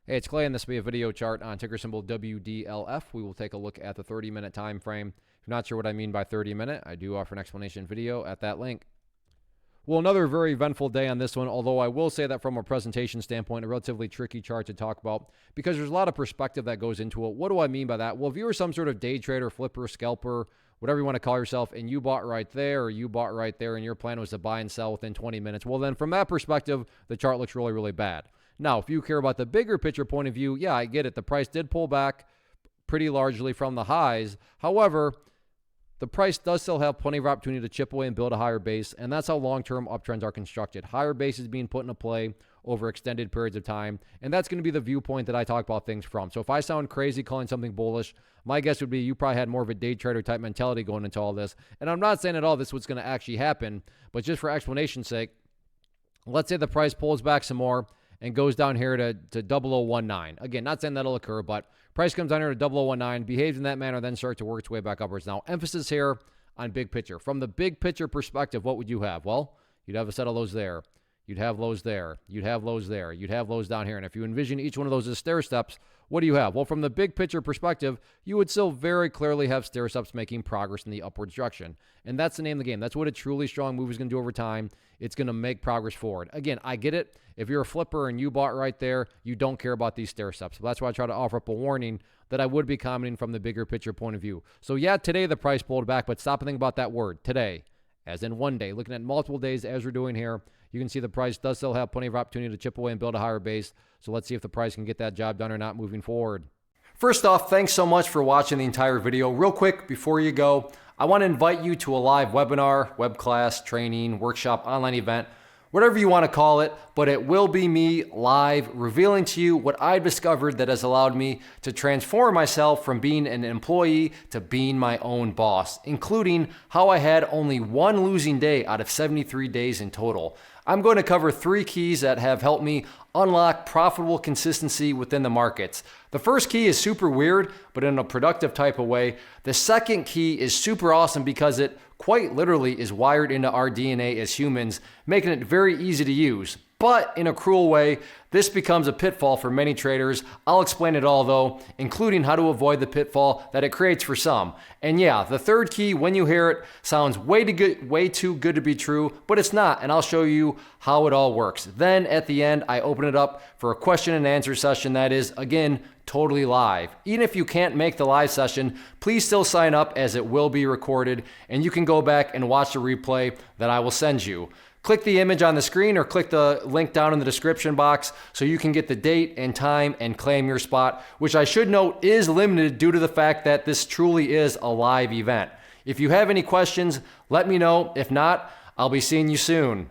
Hey, it's Clay, and this will be a video chart on ticker symbol WDLF. We will take a look at the 30-minute time frame. If you're not sure what I mean by 30-minute, I do offer an explanation video at that link. Well, another very eventful day on this one, although I will say that from a presentation standpoint, a relatively tricky chart to talk about because there's a lot of perspective that goes into it. What do I mean by that? Well, if you were some sort of day trader, flipper, scalper, whatever you want to call yourself, and you bought right there or you bought right there and your plan was to buy and sell within 20 minutes, well, then from that perspective, the chart looks really, really bad. Now, if you care about the bigger picture point of view, yeah, I get it. The price did pull back pretty largely from the highs. However, the price does still have plenty of opportunity to chip away and build a higher base, and that's how long-term uptrends are constructed. Higher bases being put into play over extended periods of time, and that's going to be the viewpoint that I talk about things from. So if I sound crazy calling something bullish, my guess would be you probably had more of a day trader type mentality going into all this. And I'm not saying at all this is what's going to actually happen, but just for explanation's sake, let's say the price pulls back some more and goes down here to 0019. Again, not saying that'll occur, but price comes down here to 0019, behaves in that manner, then start to work its way back upwards. Now, emphasis here on big picture. From the big picture perspective, what would you have? Well, you'd have a set of lows there. You'd have lows there. You'd have lows there. You'd have lows down here. And if you envision each one of those as stair steps, what do you have? Well, from the big picture perspective, you would still very clearly have stair steps making progress in the upward direction. And that's the name of the game. That's what a truly strong move is going to do over time. It's going to make progress forward. Again, I get it. If you're a flipper and you bought right there, you don't care about these stair steps. So that's why I try to offer up a warning that I would be commenting from the bigger picture point of view. So yeah, today the price pulled back, but stop and think about that word, today, as in one day. Looking at multiple days as we're doing here, you can see the price does still have plenty of opportunity to chip away and build a higher base. So let's see if the price can get that job done or not moving forward. First off, thanks so much for watching the entire video. Real quick, before you go, I want to invite you to a live webinar, web class, training, workshop, online event, whatever you want to call it, but it will be me live revealing to you what I've discovered that has allowed me to transform myself from being an employee to being my own boss, including how I had only one losing day out of 73 days in total. I'm going to cover 3 keys that have helped me unlock profitable consistency within the markets. The first key is super weird, but in a productive type of way. The second key is super awesome because it quite literally is wired into our DNA as humans, making it very easy to use. But in a cruel way, this becomes a pitfall for many traders. I'll explain it all though, including how to avoid the pitfall that it creates for some. And yeah, the third key, when you hear it, sounds way too good to be true, but it's not, and I'll show you how it all works. Then at the end, I open it up for a question and answer session that is, again, totally live. Even if you can't make the live session, please still sign up as it will be recorded, and you can go back and watch the replay that I will send you. Click the image on the screen or click the link down in the description box so you can get the date and time and claim your spot, which I should note is limited due to the fact that this truly is a live event. If you have any questions, let me know. If not, I'll be seeing you soon.